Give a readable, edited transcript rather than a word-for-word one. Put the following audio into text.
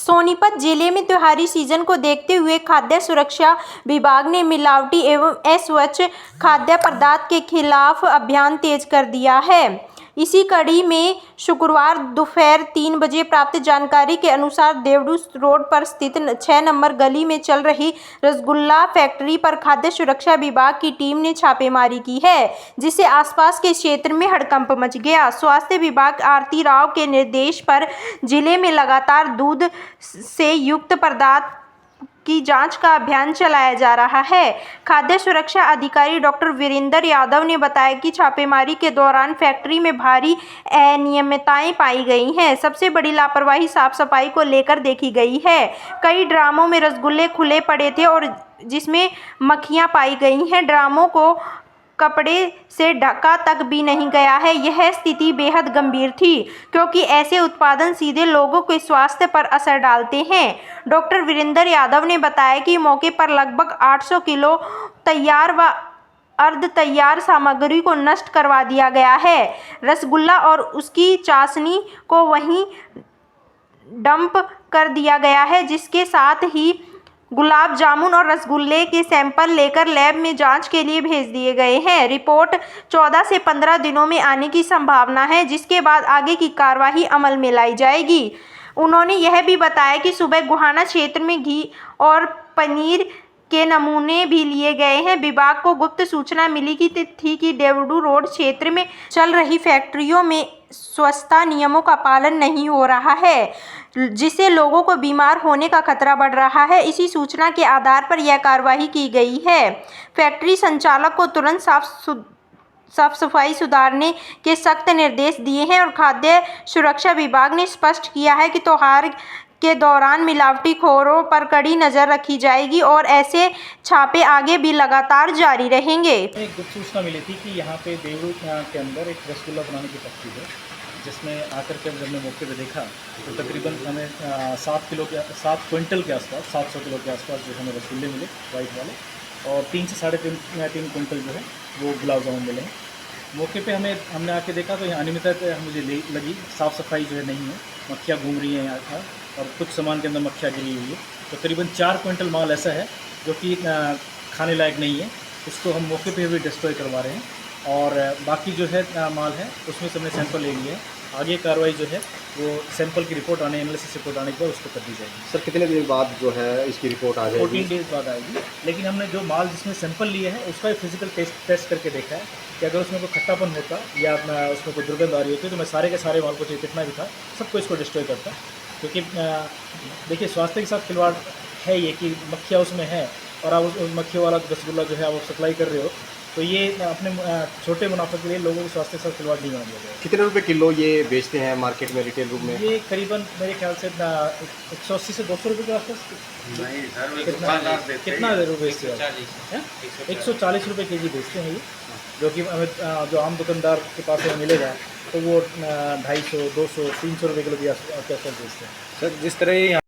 सोनीपत जिले में त्योहारी सीजन को देखते हुए खाद्य सुरक्षा विभाग ने मिलावटी एवं अस्वच्छ खाद्य पदार्थ के खिलाफ अभियान तेज कर दिया है। इसी कड़ी में शुक्रवार दोपहर 3 बजे प्राप्त जानकारी के अनुसार देवडू रोड पर स्थित 6 नंबर गली में चल रही रसगुल्ला फैक्ट्री पर खाद्य सुरक्षा विभाग की टीम ने छापेमारी की है, जिससे आसपास के क्षेत्र में हड़कंप मच गया। स्वास्थ्य विभाग आरती राव के निर्देश पर जिले में लगातार दूध से युक्त पदार्थ की जांच का अभियान चलाया जा रहा है। खाद्य सुरक्षा अधिकारी डॉक्टर वीरेंद्र यादव ने बताया कि छापेमारी के दौरान फैक्ट्री में भारी अनियमितताएं पाई गई हैं। सबसे बड़ी लापरवाही साफ सफाई को लेकर देखी गई है। कई ड्रामों में रसगुल्ले खुले पड़े थे और जिसमें मक्खियां पाई गई हैं। ड्रामों को कपड़े से ढका तक भी नहीं गया है। यह स्थिति बेहद गंभीर थी, क्योंकि ऐसे उत्पादन सीधे लोगों के स्वास्थ्य पर असर डालते हैं। डॉक्टर वीरेंद्र यादव ने बताया कि मौके पर लगभग 800 किलो तैयार व अर्ध तैयार सामग्री को नष्ट करवा दिया गया है। रसगुल्ला और उसकी चाशनी को वहीं डंप कर दिया गया है, जिसके साथ ही गुलाब जामुन और रसगुल्ले के सैंपल लेकर लैब में जांच के लिए भेज दिए गए हैं। रिपोर्ट 14 से 15 दिनों में आने की संभावना है, जिसके बाद आगे की कार्रवाई अमल में लाई जाएगी। उन्होंने यह भी बताया कि सुबह गोहाना क्षेत्र में घी और पनीर के नमूने भी लिए गए हैं। विभाग को गुप्त सूचना मिली थी कि देवडू रोड क्षेत्र में चल रही फैक्ट्रियों में स्वच्छता नियमों का पालन नहीं हो रहा है, जिससे लोगों को बीमार होने का खतरा बढ़ रहा है। इसी सूचना के आधार पर यह कार्रवाई की गई है। फैक्ट्री संचालक को तुरंत साफ सफाई सुधारने के सख्त निर्देश दिए हैं और खाद्य सुरक्षा विभाग ने स्पष्ट किया है कि त्योहार के दौरान मिलावटीखोरों पर कड़ी नजर रखी जाएगी और ऐसे छापे आगे भी लगातार जारी रहेंगे। एक गुप्त सूचना मिली थी कि यहाँ पे देवडू के अंदर एक रसगुल्ला बनाने की फैक्ट्री है, जिसमें आकर के जब हमने मौके पे देखा तो तकरीबन हमें 7 क्विंटल के आसपास 700 किलो के आसपास जो हमें रसगुल्ले मिले वाइट वाले, और 3 से 3.5 क्विंटल जो है वो गुलाब जामुन मिले हैं। मौके पे हमने आके देखा तो यहाँ अनियमितता मुझे लगी। साफ़ सफाई जो है नहीं है, मक्खियाँ घूम रही हैं यहाँ पर और कुछ सामान के अंदर मक्खियाँ गिरी हुई है। तो करीबन 4 क्विंटल माल ऐसा है जो कि खाने लायक नहीं है, उसको हम मौके पे भी डिस्ट्रॉय करवा रहे हैं। और बाकी जो है माल है उसमें से हमने सैंपल ले लिए हैं। आगे कार्रवाई जो है वो सैंपल की रिपोर्ट आने, एनालिसिस रिपोर्ट आने के बाद उसको कर दी जाएगी। सर कितने दिन बाद जो है इसकी रिपोर्ट आ जाएगी? 14 डेज़ बाद आएगी। लेकिन हमने जो माल जिसमें सैंपल लिए हैं उसका फिजिकल टेस्ट करके देखा है कि अगर उसमें कोई खट्टापन होता या उसमें कोई दुर्गंध आ रही होती तो मैं सारे के सारे माल को चाहिए कितना भी था सबको इसको डिस्ट्रॉय करता। क्योंकि देखिए स्वास्थ्य के साथ खिलवाड़ है ये कि मक्खियाँ उसमें है और आप उस मक्खियों वाला रसगुल्ला जो है आप सप्लाई कर रहे हो, तो ये अपने छोटे मुनाफे के लिए लोगों के स्वास्थ्य के साथ खिलवाड़ नहीं होना चाहिए। कितने रुपए किलो ये बेचते हैं मार्केट में, रिटेल रूप में? ये करीबन मेरे ख्याल से 180 से 200 रुपये के आसपास। कितना रुपये बेचते हैं? 140 रुपये के जी बेचते हैं ये, जो कि हमें जो आम दुकानदार के पास हमें मिलेगा तो वो 250, 200, 300 रुपये किलो भी आसपास बेचते हैं। सर जिस तरह